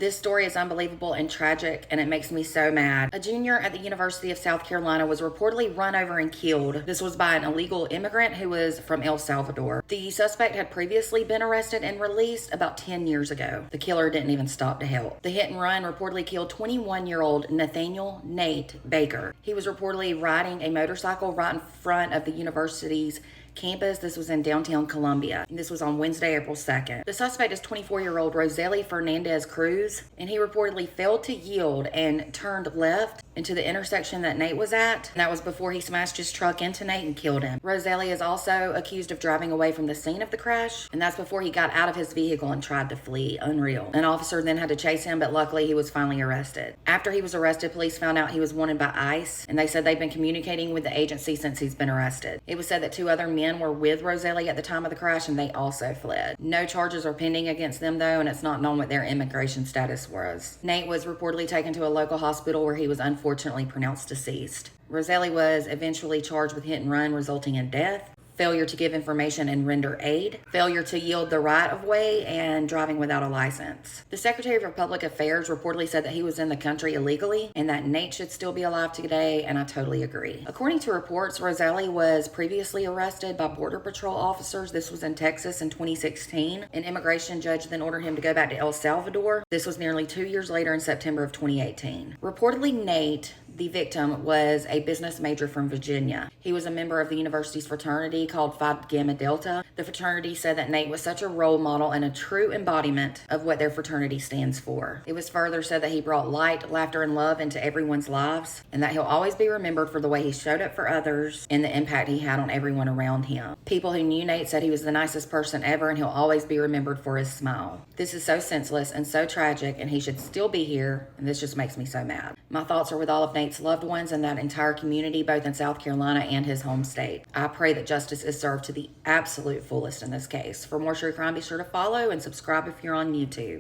This story is unbelievable and tragic, and it makes me so mad. A junior at the University of South Carolina was reportedly run over and killed. This was by an illegal immigrant who was from El Salvador. The suspect had previously been arrested and released about 10 years ago. The killer didn't even stop to help. The hit and run reportedly killed 21-year-old Nathaniel Nate Baker. He was reportedly riding a motorcycle right in front of the university's campus. This was in downtown Columbia. This was on Wednesday, April 2nd. The suspect is 24-year-old Rosely Fernandez Cruz, and he reportedly failed to yield and turned left into the intersection that Nate was at. And that was before he smashed his truck into Nate and killed him. Rosely is also accused of driving away from the scene of the crash, and that's before he got out of his vehicle and tried to flee. Unreal. An officer then had to chase him, but luckily he was finally arrested. After he was arrested, police found out he was wanted by ICE, and they said they've been communicating with the agency since he's been arrested. It was said that 2 other men were with Rosely at the time of the crash, and they also fled. No charges are pending against them though, and it's not known what their immigration status was. Nate was reportedly taken to a local hospital where he was unfortunately pronounced deceased. Rosely was eventually charged with hit and run resulting in death, failure to give information and render aid, failure to yield the right of way, and driving without a license. The Secretary of Public Affairs reportedly said that he was in the country illegally and that Nate should still be alive today, and I totally agree. According to reports, Rosely was previously arrested by Border Patrol officers. This was in Texas in 2016. An immigration judge then ordered him to go back to El Salvador. This was nearly 2 years later in September of 2018. Reportedly, Nate, the victim, was a business major from Virginia. He was a member of the university's fraternity called Phi Gamma Delta. The fraternity said that Nate was such a role model and a true embodiment of what their fraternity stands for. It was further said that he brought light, laughter, and love into everyone's lives, and that he'll always be remembered for the way he showed up for others and the impact he had on everyone around him. People who knew Nate said he was the nicest person ever, and he'll always be remembered for his smile. This is so senseless and so tragic, and he should still be here, and this just makes me so mad. My thoughts are with all of Nate's loved ones and that entire community, both in South Carolina and his home state. I pray that justice is served to the absolute fullest in this case. For more true crime, be sure to follow and subscribe if you're on YouTube.